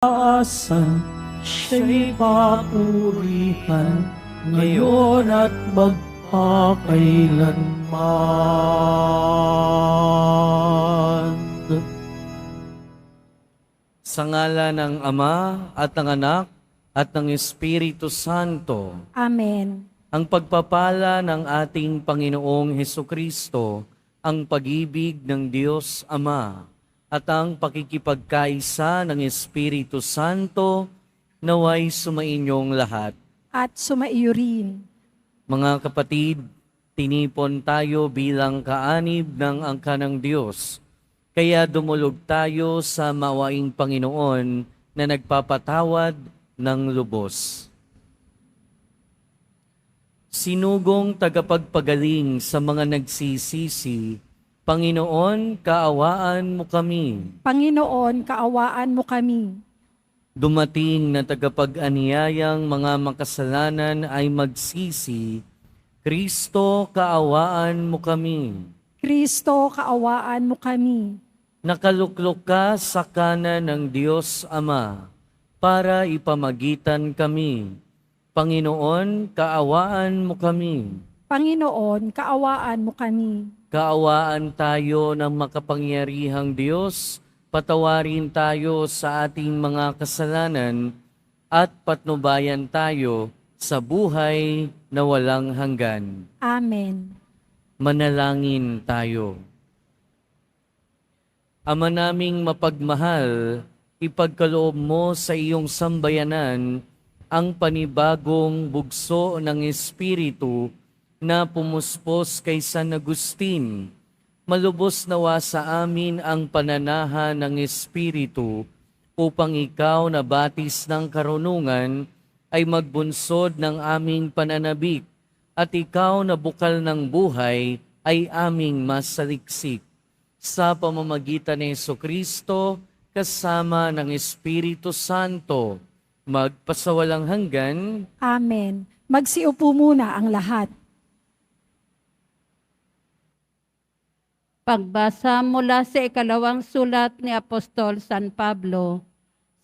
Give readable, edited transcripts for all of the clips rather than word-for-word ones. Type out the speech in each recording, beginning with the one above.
Taasan, siya'y papurihan, ngayon at magpakailanman. Sa ngala ng Ama at ng Anak at ng Espiritu Santo, Amen. ang pagpapala ng ating Panginoong Hesukristo, ang pag-ibig ng Diyos Ama, at ang pakikipagkaisa ng Espiritu Santo, naway sumainyong lahat. At sumaiyo rin. Mga kapatid, tinipon tayo bilang kaanib ng angka ng Diyos. Kaya dumulog tayo sa mawaing Panginoon na nagpapatawad ng lubos. Sinugong tagapagpagaling sa mga nagsisisi, Panginoon, kaawaan mo kami. Panginoon, kaawaan mo kami. Dumating na tagapag-aniyayang mga makasalanan ay magsisi, Kristo, kaawaan mo kami. Kristo, kaawaan mo kami. Nakaluklok ka sa kanan ng Diyos Ama para ipamagitan kami. Panginoon, kaawaan mo kami. Panginoon, kaawaan mo kami. Kaawaan tayo ng makapangyarihang Diyos, patawarin tayo sa ating mga kasalanan at patnubayan tayo sa buhay na walang hanggan. Amen. Manalangin tayo. Ama naming mapagmahal, ipagkaloob mo sa iyong sambayanan ang panibagong bugso ng Espiritu na pumuspos kay San Agustin. Malubos nawa sa amin ang pananahan ng Espiritu upang ikaw na batis ng karunungan ay magbunsod ng aming pananabik at ikaw na bukal ng buhay ay aming masaliksik. Sa pamamagitan ni Jesucristo kasama ng Espiritu Santo, magpasawalang hanggan. Amen. Magsiupo muna ang lahat. Pagbasa mula sa ikalawang sulat ni Apostol San Pablo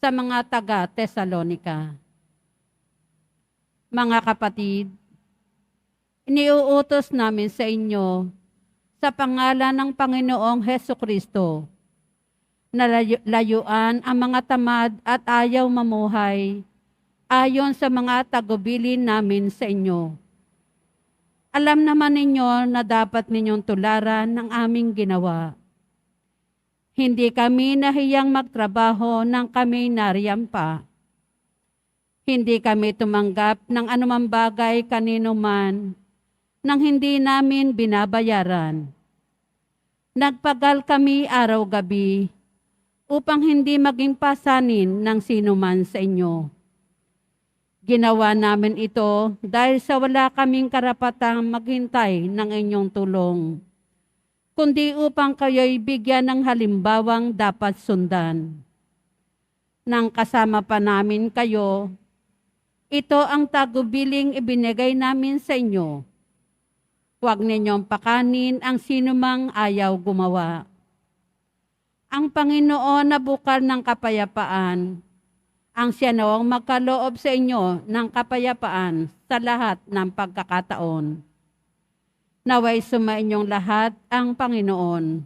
sa mga taga-Tesalonika. Mga kapatid, iniuutos namin sa inyo sa pangalan ng Panginoong Hesukristo na layuan ang mga tamad at ayaw mamuhay ayon sa mga tagubilin namin sa inyo. Alam naman ninyo na dapat ninyong tularan ng aming ginawa. Hindi kami nahiyang magtrabaho nang kami nariyam pa. Hindi kami tumanggap ng anumang bagay kanino man nang hindi namin binabayaran. Nagpagal kami araw-gabi upang hindi maging pasanin ng sino man sa inyo. Ginawa namin ito dahil sa wala kaming karapatang maghintay ng inyong tulong, kundi upang kayo'y bigyan ng halimbawang dapat sundan. Nang kasama pa namin kayo, ito ang tagubiling ibinigay namin sa inyo. Huwag ninyong pakanin ang sinumang ayaw gumawa. Ang Panginoon na bukal ng kapayapaan, ang siya nawang magkaloob sa inyo ng kapayapaan sa lahat ng pagkakataon. Naway sumainyong lahat ang Panginoon.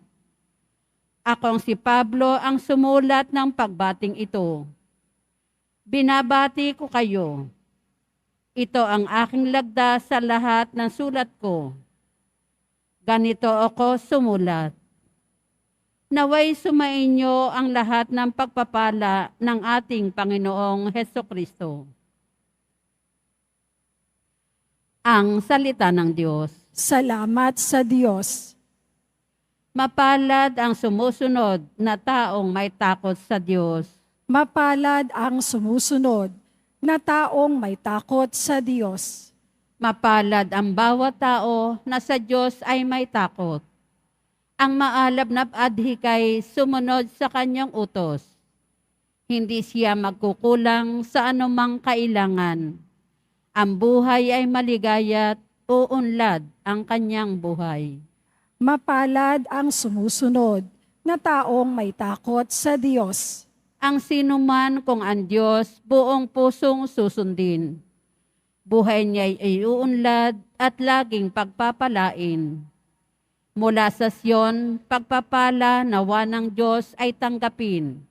Akong si Pablo ang sumulat ng pagbating ito. Binabati ko kayo. Ito ang aking lagda sa lahat ng sulat ko. Ganito ako sumulat. Naway sumainyo ang lahat ng pagpapala ng ating Panginoong Hesukristo. Ang salita ng Diyos. Salamat sa Diyos. Mapalad ang sumusunod na taong may takot sa Diyos. Mapalad ang sumusunod na taong may takot sa Diyos. Mapalad ang bawat tao na sa Diyos ay may takot. Ang maalab na adhikay sumunod sa kanyang utos. Hindi siya magkukulang sa anumang kailangan. Ang buhay ay maligaya at uunlad ang kanyang buhay. Mapalad ang sumusunod na taong may takot sa Diyos. ang sinuman kung ang Diyos buong pusong susundin. Buhay niya ay uunlad at laging pagpapalain. Mula sa Sion, pagpapala nawa ng Diyos ay tanggapin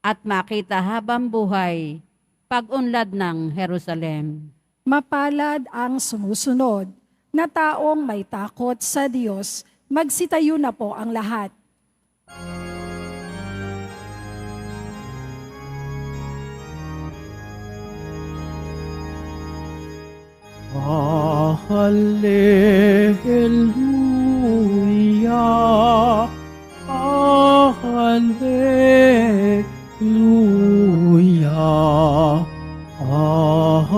at makita habang buhay pag-unlad ng Jerusalem. Mapalad ang sumusunod na taong may takot sa Diyos. Magsitayo na po ang lahat. Hallelujah, Hallelujah, Hallelujah,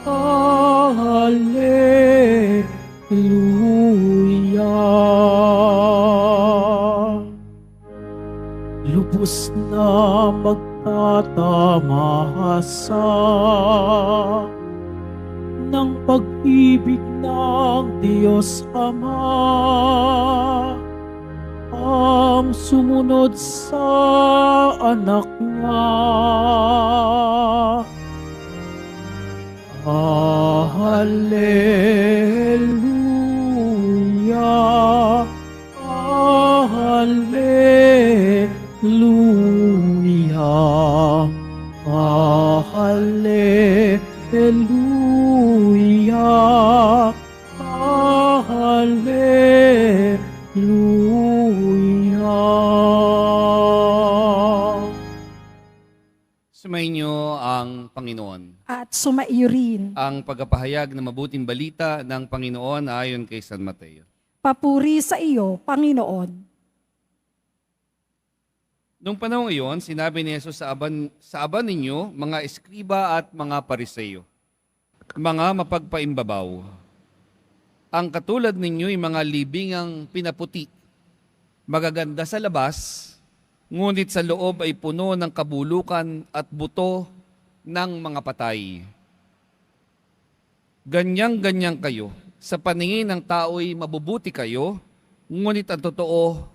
Hallelujah. Lubos na magtatamasa ng pag-ibig ng Diyos Ama, ang sumunod sa anak niya. Hallelujah, Hallelujah, Hallelujah, Hallelujah. Sumainyo ang Panginoon. At sumaiyo rin. Ang pagpapahayag ng mabuting balita ng Panginoon ayon kay San Mateo. Papuri sa iyo, Panginoon. Noong panahon iyon, sinabi ni Jesus sa aban ninyo, mga eskriba at mga pariseyo, mga mapagpaimbabaw. Ang katulad ninyo'y mga libingang pinaputi, magaganda sa labas, ngunit sa loob ay puno ng kabulukan at buto ng mga patay. Ganyang-ganyang kayo. Sa paningin ng tao'y mabubuti kayo, ngunit ang totoo,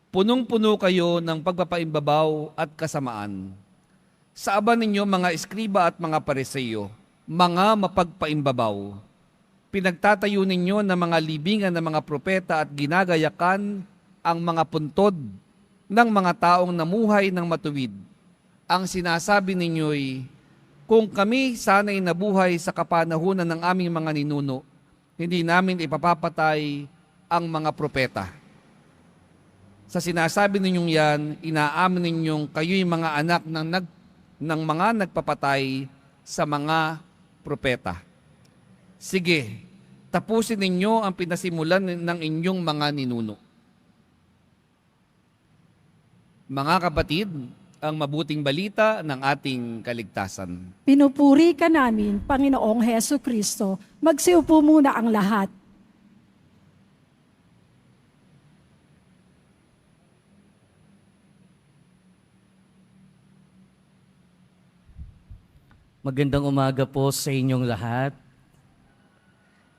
punong-puno kayo ng pagpapaimbabaw at kasamaan. Sa aba ninyo mga eskriba at mga pariseyo, mga mapagpaimbabaw, pinagtatayo ninyo ng mga libingan ng mga propeta at ginagayakan ang mga puntod ng mga taong namuhay ng matuwid. Ang sinasabi ninyo'y, kung kami sana'y nabuhay sa kapanahunan ng aming mga ninuno, hindi namin ipapapatay ang mga propeta. Sa sinasabi ninyong yan, inaamin ninyong kayo'y mga anak ng mga nagpapatay sa mga propeta. Sige, tapusin ninyo ang pinasimulan ng inyong mga ninuno. Mga kapatid, ang mabuting balita ng ating kaligtasan. Pinupuri ka namin, Panginoong Heso Kristo. Magsiupo muna ang lahat. Magandang umaga po sa inyong lahat.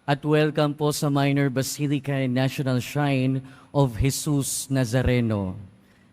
At welcome po sa Minor Basilica and National Shrine of Jesus Nazareno.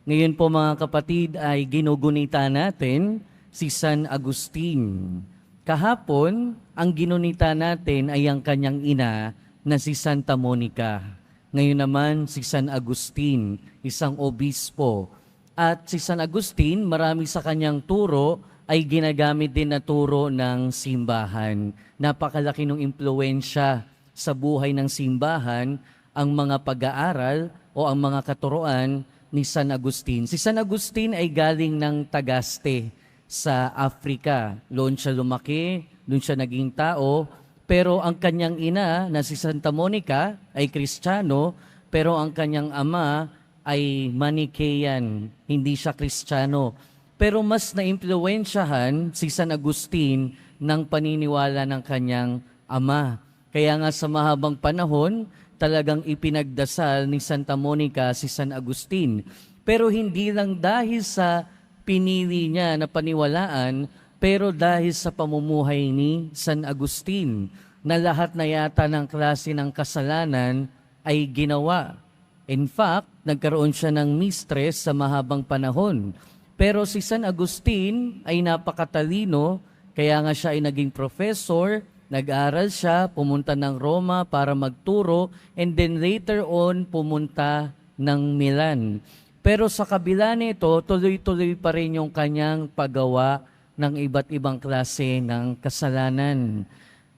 Ngayon po mga kapatid ay ginugunita natin si San Agustin. Kahapon, ang ginunita natin ay ang kanyang ina na si Santa Monica. Ngayon naman si San Agustin, isang obispo. At si San Agustin, marami sa kanyang turo ay ginagamit din na turo ng simbahan. Napakalaki ng impluensya sa buhay ng simbahan ang mga pag-aaral o ang mga katuruan ni San Agustin. Si San Agustin ay galing ng Tagaste sa Africa. Doon siya lumaki, doon siya naging tao, pero ang kanyang ina na si Santa Monica ay Kristiyano, pero ang kanyang ama ay Manichaean, hindi siya Kristiyano. Pero mas naimpluwensyahan si San Agustin ng paniniwala ng kanyang ama. Kaya nga sa mahabang panahon, talagang ipinagdasal ni Santa Monica si San Agustin. Pero hindi lang dahil sa pinili niya na paniwalaan, pero dahil sa pamumuhay ni San Agustin. na lahat na yata ng klase ng kasalanan ay ginawa. In fact, nagkaroon siya ng mistress sa mahabang panahon. Pero si San Agustin ay napakatalino, kaya nga siya ay naging professor, nag-aral siya, pumunta ng Roma para magturo, and then later on, pumunta ng Milan. Pero sa kabila nito, tuloy-tuloy pa rin yung kanyang paggawa ng iba't ibang klase ng kasalanan.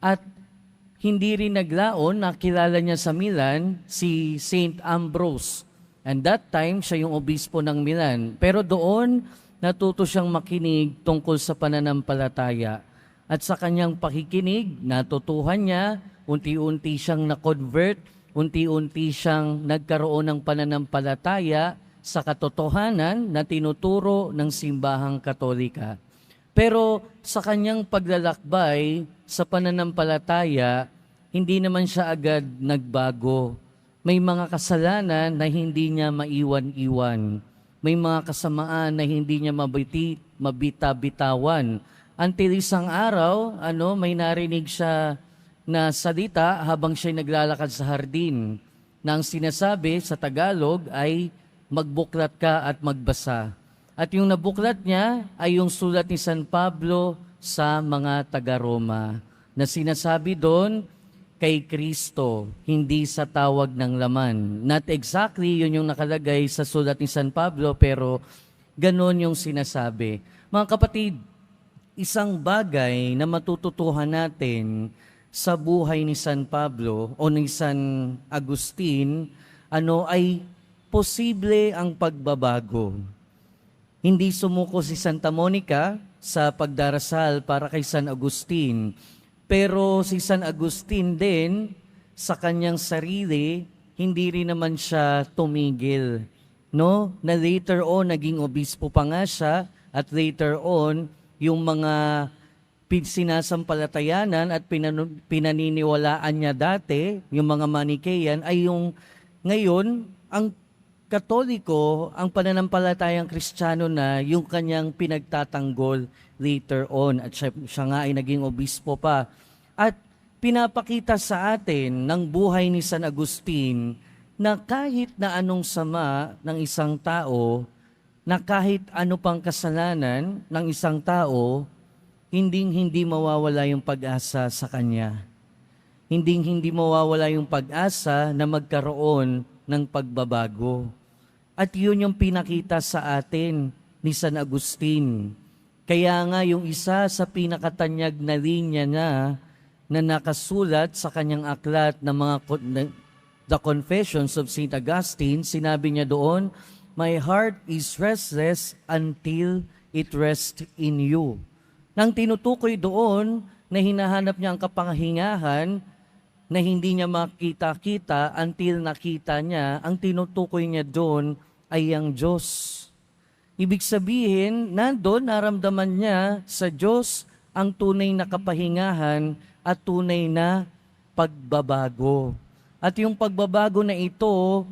At hindi rin naglaon, nakilala niya sa Milan si Saint Ambrose. And that time, siya yung obispo ng Milan. Pero doon, natuto siyang makinig tungkol sa pananampalataya. At sa kanyang pakikinig, natutuhan niya, unti-unti siyang na-convert, unti-unti siyang nagkaroon ng pananampalataya sa katotohanan na tinuturo ng simbahang Katolika. Pero sa kanyang paglalakbay sa pananampalataya, hindi naman siya agad nagbago. May mga kasalanan na hindi niya maiwan-iwan. May mga kasamaan na hindi niya mabita-bitawan. Until isang araw, may narinig siya na salita habang siya naglalakad sa hardin. Na ang sinasabi sa Tagalog ay magbuklat ka at magbasa. At yung nabuklat niya ay yung sulat ni San Pablo sa mga taga-Roma na sinasabi doon, kay Kristo, hindi sa tawag ng laman. Not exactly yun yung nakalagay sa sulat ni San Pablo, pero ganon yung sinasabi. Mga kapatid, isang bagay na matututuhan natin sa buhay ni San Pablo o ni San Agustin, ay posible ang pagbabago. Hindi sumuko si Santa Monica sa pagdarasal para kay San Agustin. Pero si San Agustin din, sa kanyang sarili, hindi rin naman siya tumigil. No? Na later on, naging obispo pa nga siya. At later on, yung mga sinasampalatayanan at pinaniniwalaan niya dati, yung mga Manichaean, ay yung ngayon, ang Katoliko, ang pananampalatayang Kristiyano na yung kanyang pinagtatanggol later on. At siya nga ay naging obispo pa. At pinapakita sa atin ng buhay ni San Agustin na kahit na anong sama ng isang tao, na kahit ano pang kasalanan ng isang tao, hindi mawawala yung pag-asa sa kanya. Hindi mawawala yung pag-asa na magkaroon ng pagbabago. At yun yung pinakita sa atin ni San Agustin. Kaya nga yung isa sa pinakatanyag na linya na nakasulat sa kanyang aklat na The Confessions of St. Augustine, sinabi niya doon, "My heart is restless until it rests in you." Nang tinutukoy doon na hinahanap niya ang kapangahingahan na hindi niya makita-kita until nakita niya, ang tinutukoy niya doon ay ang Diyos. Ibig sabihin, nandun naramdaman niya sa Diyos ang tunay na kapahingahan at tunay na pagbabago. At yung pagbabago na ito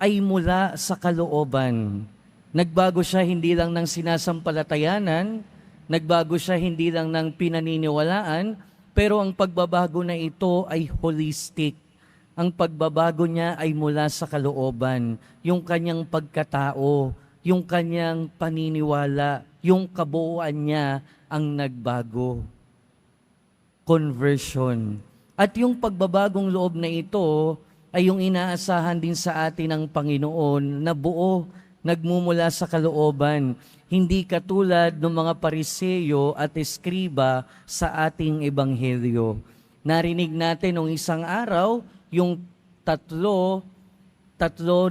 ay mula sa kalooban. Nagbago siya hindi lang ng sinasampalatayanan, nagbago siya hindi lang ng pinaniniwalaan, pero ang pagbabago na ito ay holistic. Ang pagbabago niya ay mula sa kalooban, yung kanyang pagkatao, yung kanyang paniniwala, yung kabuuan niya ang nagbago. Conversion. At yung pagbabagong loob na ito ay yung inaasahan din sa atin ng Panginoon na buo, nagmumula sa kalooban. Hindi katulad ng mga Pariseyo at Eskriba sa ating Ebanghelyo. Narinig natin nung isang araw yung tatlo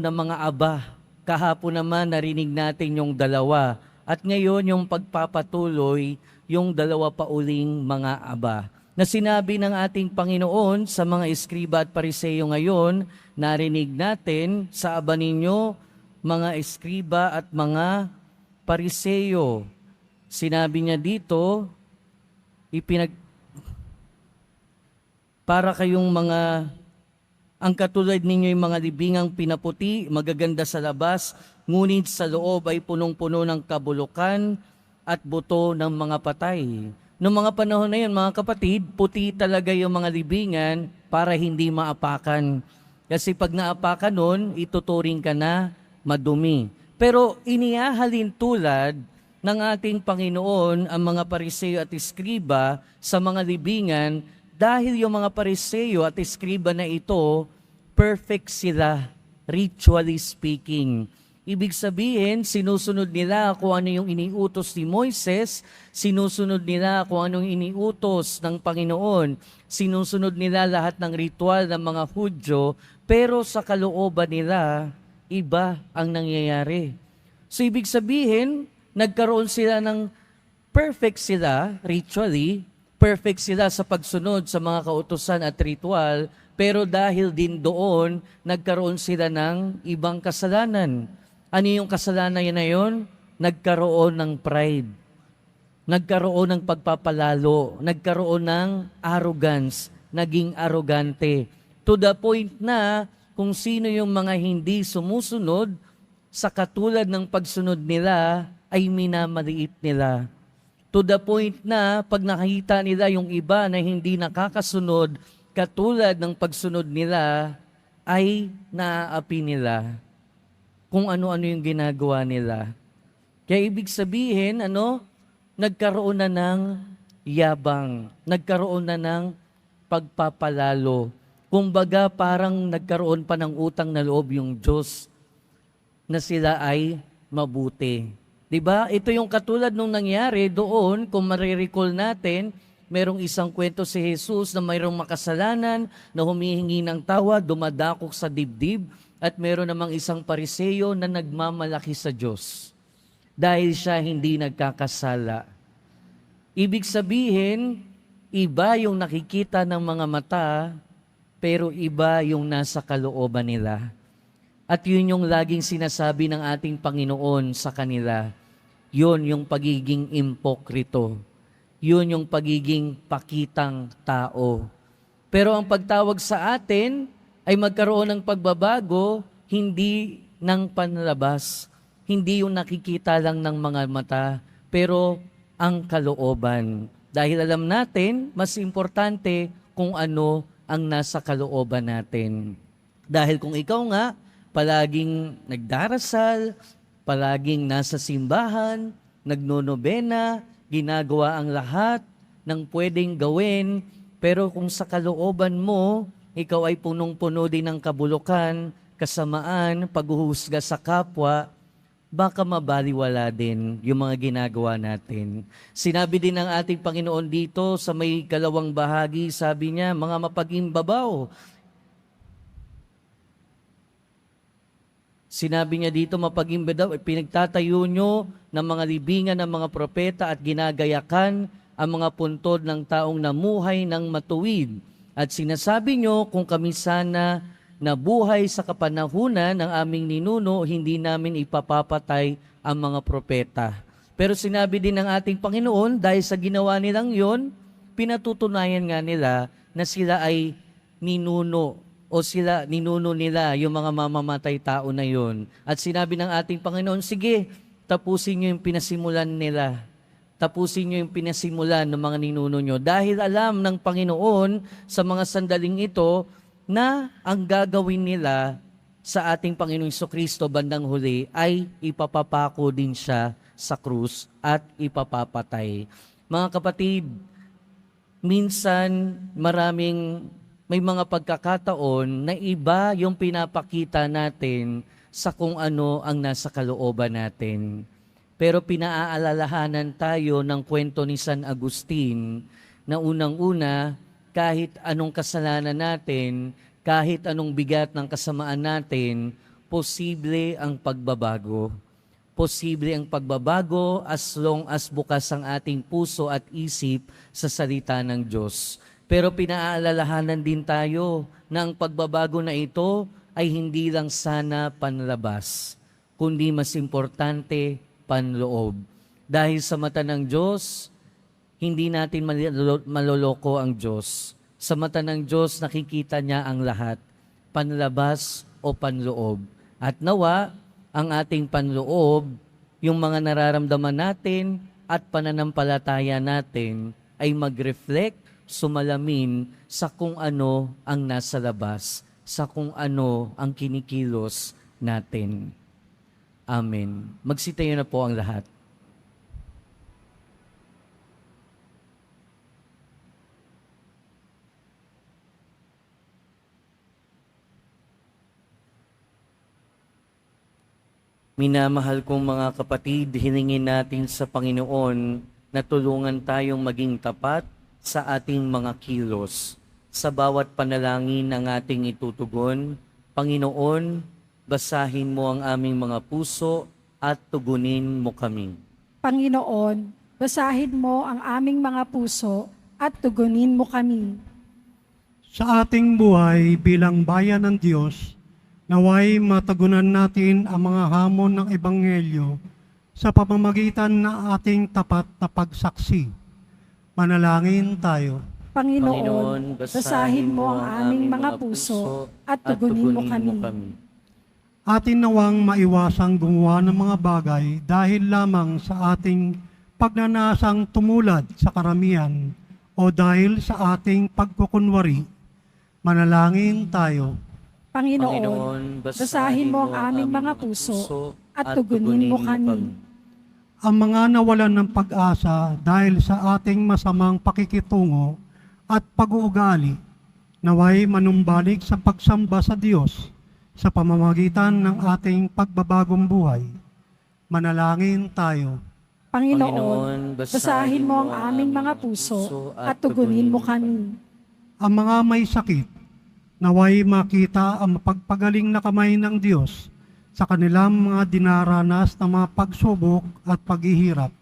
na mga aba. Kahapon naman narinig natin yung dalawa. At ngayon yung pagpapatuloy, yung dalawa pa uling mga aba. Na sinabi ng ating Panginoon sa mga Eskriba at Pariseyo ngayon, narinig natin sa aba ninyo, mga Eskriba at mga Pariseyo. Sinabi niya dito, para kayong mga, ang katulad ninyo yung mga libingang pinaputi, magaganda sa labas, ngunit sa loob ay punong-puno ng kabulukan at buto ng mga patay. Noong mga panahon na yun, mga kapatid, puti talaga yung mga libingan para hindi maapakan. Kasi pag naapakan nun, ituturing ka na madumi. Pero inihahalin tulad ng ating Panginoon ang mga Pariseo at Iskriba sa mga libingan dahil yung mga Pariseo at Iskriba na ito, perfect sila, ritually speaking. Ibig sabihin, sinusunod nila kung ano yung iniutos ni Moises, sinusunod nila kung anong iniutos ng Panginoon, sinusunod nila lahat ng ritual ng mga Hudyo, pero sa kalooban nila, iba ang nangyayari. So ibig sabihin, nagkaroon sila ng perfect sila, ritually, perfect sila sa pagsunod sa mga kautusan at ritual, pero dahil din doon, nagkaroon sila ng ibang kasalanan. Ano yung kasalanan na yun? Nagkaroon ng pride. Nagkaroon ng pagpapalalo. Nagkaroon ng arrogance. Naging arrogante. To the point na kung sino yung mga hindi sumusunod, sa katulad ng pagsunod nila, ay minamaliit nila. To the point na pag nakita nila yung iba na hindi nakakasunod, katulad ng pagsunod nila, ay naaapi nila kung ano-ano yung ginagawa nila. Kaya ibig sabihin, nagkaroon na ng yabang, nagkaroon na ng pagpapalalo. Kumbaga parang nagkaroon pa ng utang na loob yung Diyos na sila ay mabuti. 'Di ba? Ito yung katulad nung nangyari doon, kung marirecall natin, merong isang kwento si Jesus na mayroong makasalanan na humihingi ng tawa, dumadakok sa dibdib, at meron namang isang Pariseo na nagmamalaki sa Diyos dahil siya hindi nagkakasala. Ibig sabihin, iba yung nakikita ng mga mata, pero iba yung nasa kalooban nila. At yun yung laging sinasabi ng ating Panginoon sa kanila. Yun yung pagiging impokrito. Yun yung pagiging pakitang tao. Pero ang pagtawag sa atin ay magkaroon ng pagbabago, hindi ng panlabas, hindi yung nakikita lang ng mga mata, pero ang kalooban. Dahil alam natin, mas importante kung ano ang nasa kalooban natin. Dahil kung ikaw nga, palaging nagdarasal, palaging nasa simbahan, nagnonobena, ginagawa ang lahat ng pwedeng gawin, pero kung sa kalooban mo, ikaw ay punong-puno din ng kabulukan, kasamaan, paghuhusga sa kapwa, baka mabaliwala din yung mga ginagawa natin. Sinabi din ng ating Panginoon dito sa may kalawang bahagi, sabi niya, mga mapag-imbabaw. Sinabi niya dito, mapag-imbabaw, pinagtatayo nyo ng mga libingan ng mga propeta at ginagayakan ang mga puntod ng taong namuhay ng matuwid. At sinasabi nyo, kung kami sana nabuhay sa kapanahunan ng aming ninuno, hindi namin ipapapatay ang mga propeta. Pero sinabi din ng ating Panginoon, dahil sa ginawa nilang yon, pinatutunayan nga nila na sila ay ninuno o ninuno nila yung mga mamamatay tao na yon. At sinabi ng ating Panginoon, sige, tapusin nyo yung pinasimulan nila. Tapusin nyo yung pinasimulan ng mga ninuno nyo. Dahil alam ng Panginoon sa mga sandaling ito na ang gagawin nila sa ating Panginoong Jesucristo bandang huli ay ipapapako din siya sa krus at ipapapatay. Mga kapatid, minsan may mga pagkakataon na iba yung pinapakita natin sa kung ano ang nasa kalooban natin. Pero pinaaalalahanan tayo ng kwento ni San Agustin na unang-una, kahit anong kasalanan natin, kahit anong bigat ng kasamaan natin, posible ang pagbabago. Posible ang pagbabago as long as bukas ang ating puso at isip sa salita ng Diyos. Pero pinaalalahanan din tayo na ang pagbabago na ito ay hindi lang sana panlabas, kundi mas importante, panloob. Dahil sa mata ng Diyos, hindi natin maloloko ang Diyos. Sa mata ng Diyos, nakikita niya ang lahat, panlabas o panloob. At nawa, ang ating panloob, yung mga nararamdaman natin at pananampalataya natin, ay mag-reflect, sumalamin sa kung ano ang nasa labas, sa kung ano ang kinikilos natin. Amen. Magsitayo na po ang lahat. Minamahal kong mga kapatid, hiningin natin sa Panginoon na tulungan tayong maging tapat sa ating mga kilos. Sa bawat panalangin ang ating itutugon, Panginoon, basahin mo ang aming mga puso at tugunin mo kami. Panginoon, basahin mo ang aming mga puso at tugunin mo kami. Sa ating buhay bilang bayan ng Diyos, naway matagunan natin ang mga hamon ng Ebanghelyo sa pamamagitan ng ating tapat na pagsaksi. Manalangin tayo. Panginoon, basahin mo ang aming mga puso at tugunin mo kami. Atin nawang maiwasang gumawa ng mga bagay dahil lamang sa ating pagnanasang tumulad sa karamihan o dahil sa ating pagkukunwari. Manalangin tayo. Panginoon, basahin mo ang aming mga puso at tugunin mo kami. Ang mga nawalan ng pag-asa dahil sa ating masamang pakikitungo at pag-uugali, naway manumbalik sa pagsamba sa Diyos sa pamamagitan ng ating pagbabagong buhay. Manalangin tayo. Panginoon, basahin mo ang aming mga puso at tugunin mo kami. Ang mga may sakit, naway makita ang mapagpagaling na kamay ng Diyos sa kanilang mga dinaranas na mga pagsubok at paghihirap.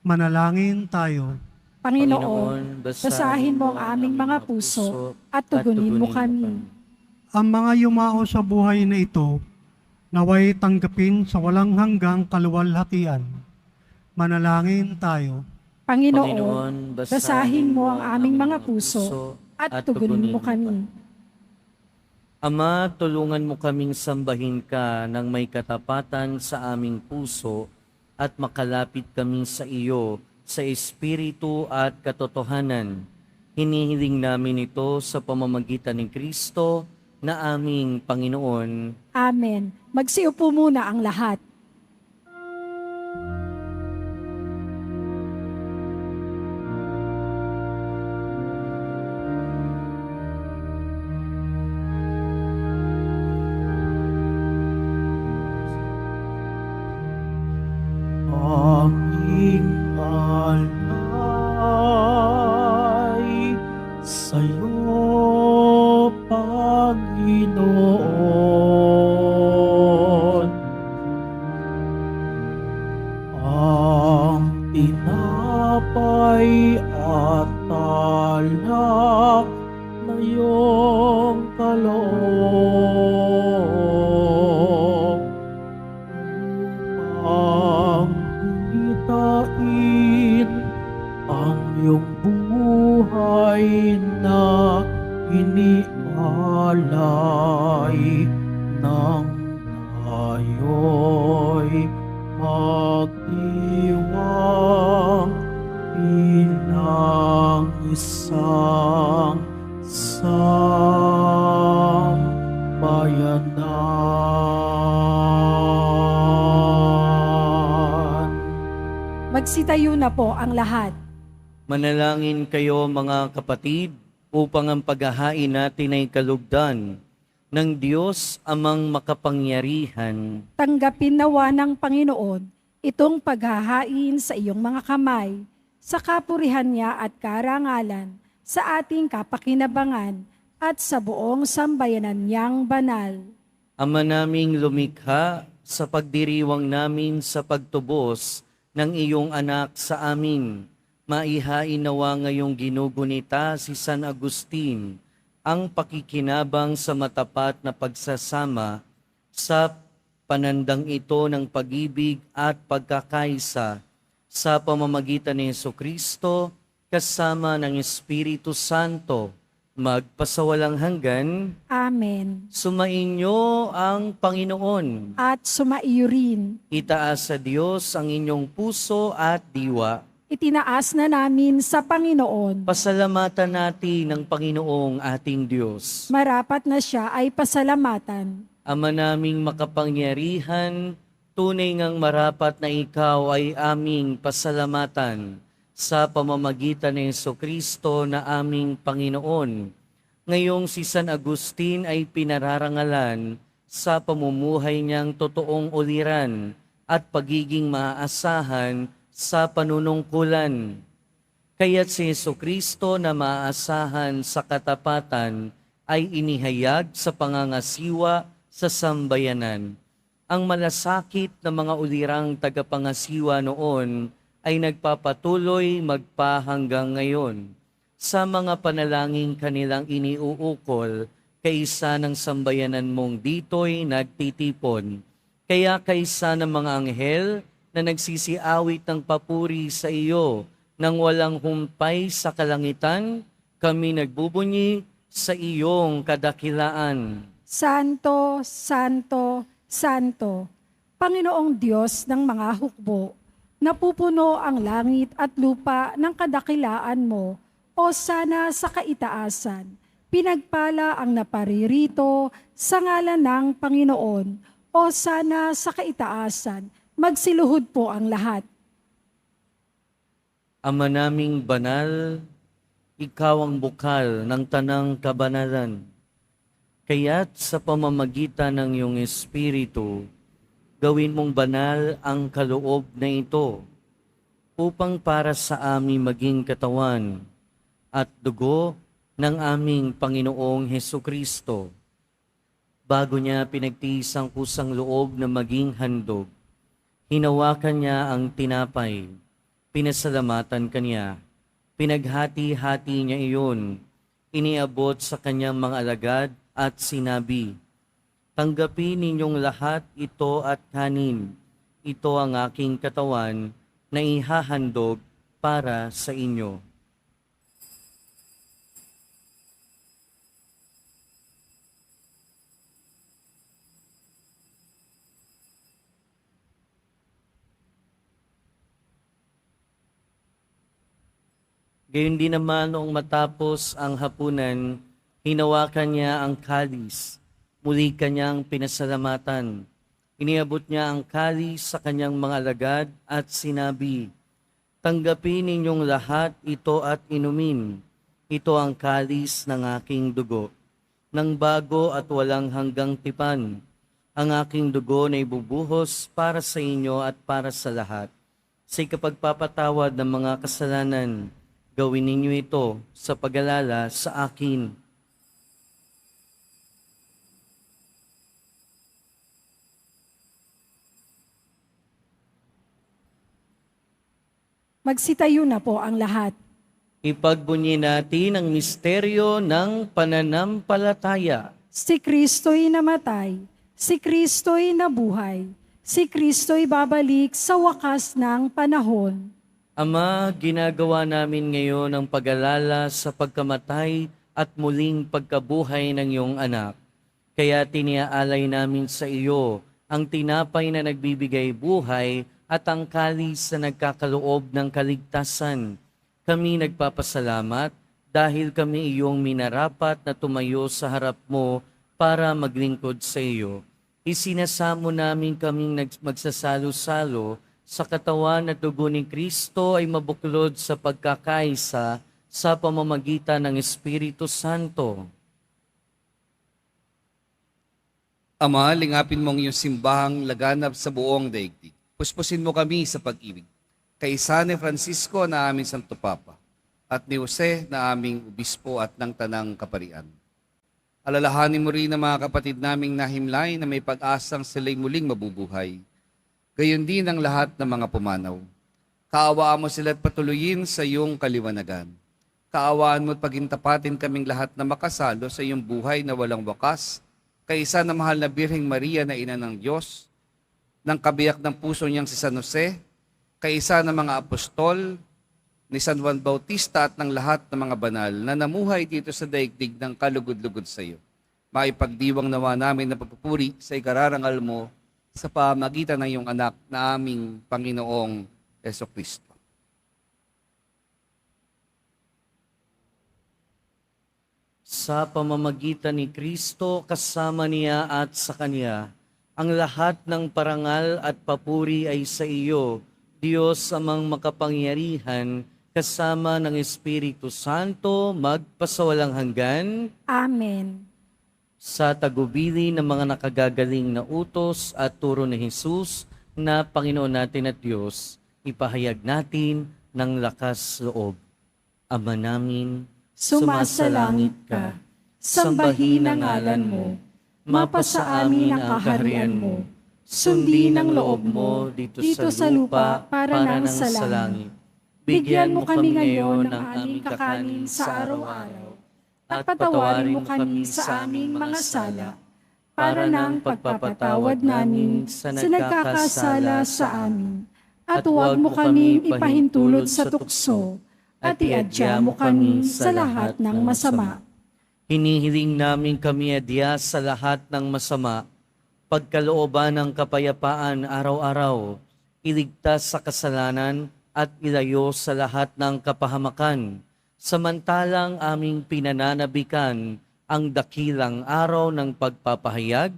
Manalangin tayo. Panginoon, basahin mo ang aming mga puso at tugunin mo kami. Ang mga yumao sa buhay na ito, naway tanggapin sa walang hanggang kaluwalhatian. Manalangin tayo. Panginoon, basahin mo ang aming mga puso at tugunin mo kami. Ama, tulungan mo kaming sambahin ka ng may katapatan sa aming puso at makalapit kami sa iyo sa espiritu at katotohanan. Hinihiling namin ito sa pamamagitan ni Kristo na aming Panginoon. Amen. Magsiupo muna ang lahat. Aming alay sa'yo, Panginoon. Ang tinapay at alak na iyong kaloob upang gumitain ang iyong buhay na inialay ng tayo'y magdiwang bilang isang sambayanan. Magsitayo na po ang lahat. Manalangin kayo mga kapatid upang ang paghahain natin ay kalugdan ng Diyos amang makapangyarihan. Tanggapin nawa ng Panginoon itong paghahain sa iyong mga kamay, sa kapurihan niya at karangalan, sa ating kapakinabangan at sa buong sambayanan niyang banal. Ama naming lumikha, sa pagdiriwang namin sa pagtubos ng iyong anak sa amin, maihain nawa ngayong ginugunita si San Agustin ang pakikinabang sa matapat na pagsasama sa panandang ito ng pag-ibig at pagkakaisa sa pamamagitan ni Jesucristo kasama ng Espiritu Santo magpasawalang hanggan. Amen. Sumainyo ang Panginoon. At sumaiyo rin. Itaas sa Diyos ang inyong puso at diwa. itinaas na namin sa Panginoon. Pasalamatan natin ang Panginoong ating Diyos. Marapat na siya ay pasalamatan. Ama naming makapangyarihan, tunay ngang marapat na ikaw ay aming pasalamatan sa pamamagitan ni Jesucristo na aming Panginoon. Ngayong si San Agustin ay pinararangalan sa pamumuhay niyang totoong uliran at pagiging maaasahan sa panunungkulan. Kaya't si Jesucristo na maaasahan sa katapatan ay inihayag sa pangangasiwa sa sambayanan. Ang malasakit na mga ulirang tagapangasiwa noon ay nagpapatuloy magpahanggang ngayon sa mga panalangin kanilang iniuukol kaysa ng sambayanan mong dito'y nagtitipon. Kaya kaysa ng mga anghel na nagsisiawit ng papuri sa iyo nang walang humpay sa kalangitan, kami nagbubunyi sa iyong kadakilaan. Santo, Santo, Santo, Panginoong Diyos ng mga hukbo, napupuno ang langit at lupa ng kadakilaan mo, o sana sa kaitaasan. Pinagpala ang naparirito sa ngalan ng Panginoon, o sana sa kaitaasan. Magsiluhod po ang lahat. Ama naming banal, ikaw ang bukal ng tanang kabanalan. Kaya't sa pamamagitan ng iyong Espiritu, gawin mong banal ang kaloob na ito upang para sa amin maging katawan at dugo ng aming Panginoong Hesukristo. Bago niya pinagtiis ang kusang loob na maging handog, hinawakan niya ang tinapay, pinasalamatan kanya, pinaghati-hati niya iyon, iniabot sa kanyang mga alagad at sinabi, tanggapin ninyong lahat ito at kanin. Ito ang aking katawan na ihahandog para sa inyo. Gayon din naman noong matapos ang hapunan, hinawakan niya ang kalis, muli kanyang pinasalamatan. Iniabot niya ang kalis sa kanyang mga alagad at sinabi, tanggapin ninyong lahat ito at inumin. Ito ang kalis ng aking dugo, ng bago at walang hanggang tipan. Ang aking dugo na ibubuhos para sa inyo at para sa lahat. Sa ikapagpapatawad ng mga kasalanan, gawin ninyo ito sa pag-alala sa akin. Magsitayo na po ang lahat. Ipagbunyi natin ang misteryo ng pananampalataya. Si Kristo'y namatay, si Kristo'y nabuhay, si Kristo'y babalik sa wakas ng panahon. Ama, ginagawa namin ngayon ang pag-alala sa pagkamatay at muling pagkabuhay ng iyong anak. Kaya tiniaalay namin sa iyo ang tinapay na nagbibigay buhay at ang kalis na nagkakaloob ng kaligtasan. Kami nagpapasalamat dahil kami iyong minarapat na tumayo sa harap mo para maglingkod sa iyo. Isinasamo namin kaming magsasalo-salo sa katawan at dugo ni Kristo ay mabuklod sa pagkakaisa sa pamamagitan ng Espiritu Santo. Ama, lingapin mong iyong simbahang laganap sa buong daigdig. Puspusin mo kami sa pag-ibig. Kaisa ni Francisco na aming Santo Papa at ni Jose na aming Obispo at ng Tanang Kaparian. Alalahanin mo rin ang mga kapatid naming nahimlay na may pag-asang sila'y muling mabubuhay. Gayon din ang lahat ng mga pumanaw. Kaawaan mo sila at patuloyin sa iyong kaliwanagan. Kaawaan mo at pagintapatin kaming lahat na makasalo sa iyong buhay na walang wakas, kaisa na mahal na Birheng Maria na Ina ng Diyos, ng kabiyak ng puso niyang si San Jose, kaisa ng mga apostol, ni San Juan Bautista at ng lahat ng mga banal na namuhay dito sa daigdig ng kalugod-lugod sa iyo. Maipagdiwang nawa namin na pagpupuri sa ikararangal mo sa pamagitan ng iyong anak na aming Panginoong Jesucristo. sa pamamagitan ni Kristo, kasama niya at sa Kanya, ang lahat ng parangal at papuri ay sa iyo, Diyos amang makapangyarihan, kasama ng Espiritu Santo, magpasawalang hanggan. Amen. Sa tagubili ng mga nakagagaling na utos at turo ni Jesus na Panginoon natin at Diyos, ipahayag natin ng lakas loob. Ama namin, Sumasalangit ka, sambahin ang ngalan mo, mapasa amin ang kaharian mo, sundin ang loob mo dito sa lupa para nang sa langit. Bigyan mo kami ngayon ng aming kakanin sa araw-araw, at patawarin mo kami sa aming mga sala, para ng pagpapatawad namin sa nagkakasala sa amin. At huwag mo kaming ipahintulot sa tukso, at iadya mo kami sa lahat ng masama. Hinihiling namin kami adya sa lahat ng masama, pagkalooban ng kapayapaan araw-araw, iligtas sa kasalanan at ilayo sa lahat ng kapahamakan, samantalang aming pinananabikan ang dakilang araw ng pagpapahayag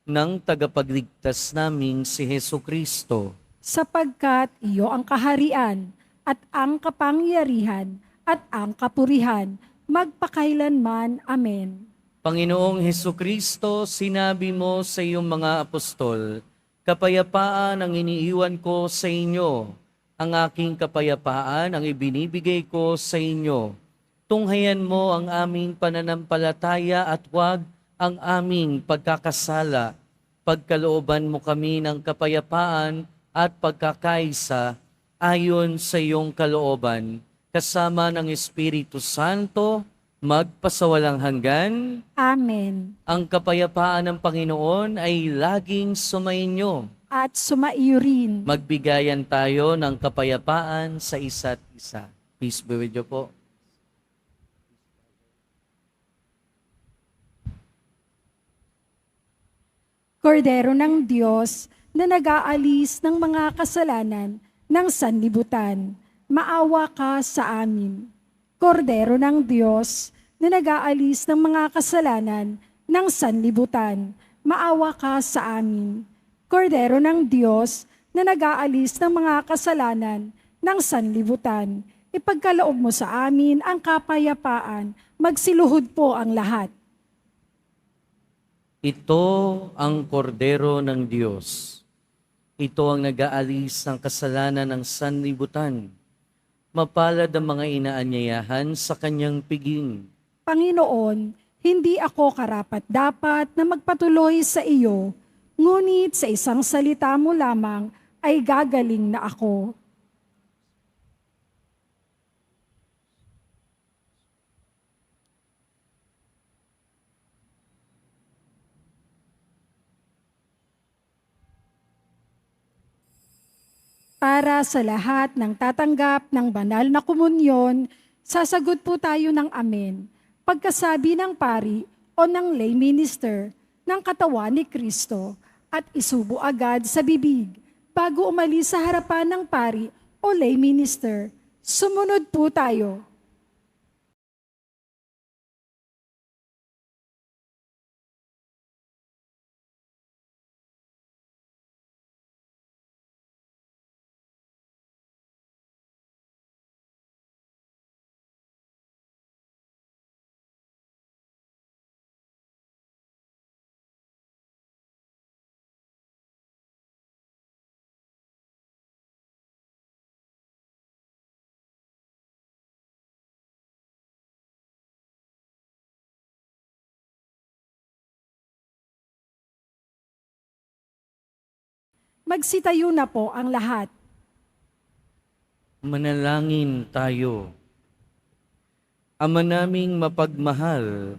ng tagapagligtas naming si Hesukristo. Sapagkat iyo ang kaharian, at ang kapangyarihan, at ang kapurihan, magpakailanman. Amen. Panginoong Hesukristo, sinabi mo sa iyong mga apostol, kapayapaan ang iniiwan ko sa inyo, ang aking kapayapaan ang ibinibigay ko sa inyo. Tunghayan mo ang aming pananampalataya at huwag ang aming pagkakasala. Pagkalooban mo kami ng kapayapaan at pagkakaisa ayon sa iyong kalooban, kasama ng Espiritu Santo, magpasawalang hanggan. Amen. Ang kapayapaan ng Panginoon ay laging sumainyo. At sumaiyo rin. Magbigayan tayo ng kapayapaan sa isa't isa. Peace be with you po. Kordero ng Diyos na nag-aalis ng mga kasalanan ng sanlibutan, maawa ka sa amin. Kordero ng Diyos na nag-aalis ng mga kasalanan ng sanlibutan, maawa ka sa amin. Kordero ng Diyos na nag-aalis ng mga kasalanan ng sanlibutan, ipagkaloob mo sa amin ang kapayapaan, magsiluhod po ang lahat. Ito ang kordero ng Diyos. Ito ang nag-aalis ng kasalanan ng sanlibutan. Mapalad ang mga inaanyayahan sa kanyang piging. Panginoon, hindi ako karapat-dapat na magpatuloy sa iyo, ngunit sa isang salita mo lamang ay gagaling na ako. Para sa lahat ng tatanggap ng banal na komunyon, sasagot po tayo ng amen. Pagkasabi ng pari o ng lay minister ng katawan ni Kristo at isubo agad sa bibig bago umalis sa harapan ng pari o lay minister. Sumunod po tayo. Magsitayo na po ang lahat. Manalangin tayo. Ama naming mapagmahal,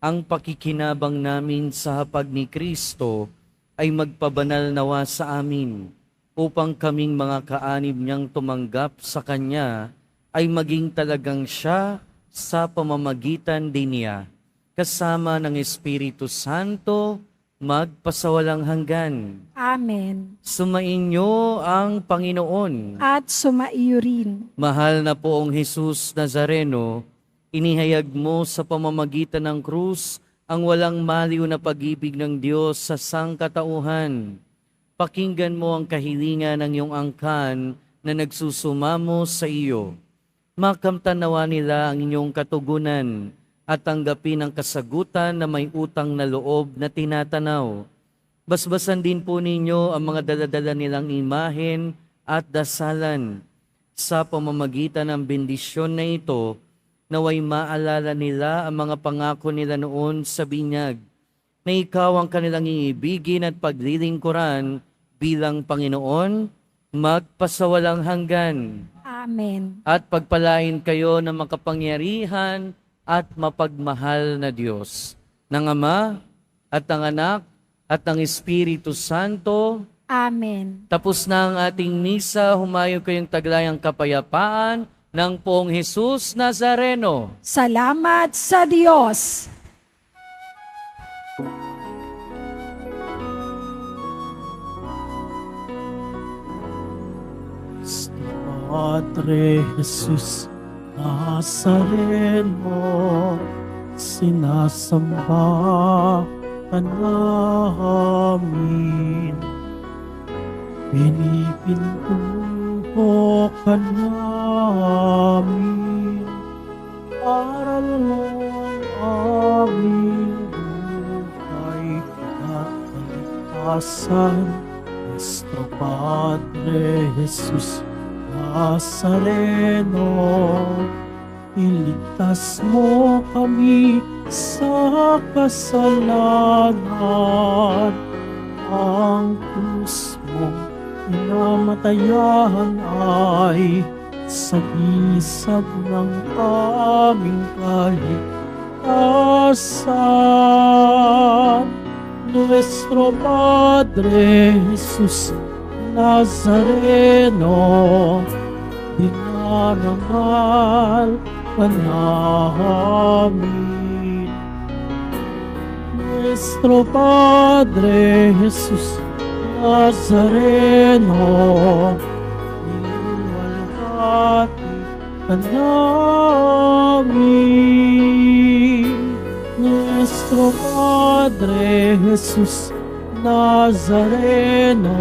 ang pakikinabang namin sa hapag ni Kristo ay magpabanal nawa sa amin upang kaming mga kaanib niyang tumanggap sa Kanya ay maging talagang siya sa pamamagitan din niya, kasama ng Espiritu Santo, magpasawalang hanggan. Amen. Sumainyo ang Panginoon. At sumaiyo rin. Mahal na poong Jesus Nazareno, Inihayag mo sa pamamagitan ng krus ang walang maliw na pag-ibig ng Diyos sa sangkatauhan. Pakinggan mo ang kahilingan ng iyong angkan na nagsusumamo sa iyo. Makamtanawa nila ang inyong katugunan at tanggapin ang kasagutan na may utang na loob na tinatanaw. Basbasan din po ninyo ang mga daladala nilang imahen at dasalan. Sa pamamagitan ng bendisyon na ito, naway maalala nila ang mga pangako nila noon sa binyag, na ikaw ang kanilang iibigin at paglilingkuran bilang Panginoon, magpasawalang hanggan. Amen. At pagpalain kayo ng makapangyarihan at mapagmahal na Diyos, ng Ama at ng Anak at ng Espiritu Santo. Amen. Tapos na ang ating misa, humayo kayong taglayang kapayapaan ng Poong Jesus Nazareno. Salamat sa Diyos. Padre Jesus Nazareno, sinasamba ka namin. Pinipintuho ka namin, aral ng aming buhay at kaligtasan. Nuestro Padre Jesus Nazareno, iligtas mo kami sa kasalanan. Ang krus mong pinamatayan ay sagisag ng aming kaligtasan. Nuestro Padre Jesus Nazareno, dinarangal ka namin. Nuestro Padre Jesus Nazareno, niluwalhati ka namin. Nuestro Padre Jesus Nazareno,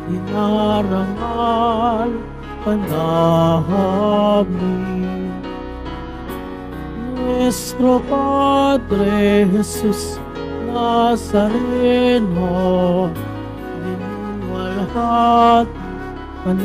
dinarangal ka namin. Nuestro Padre Jesus Nazareno, niluwalhati ka namin.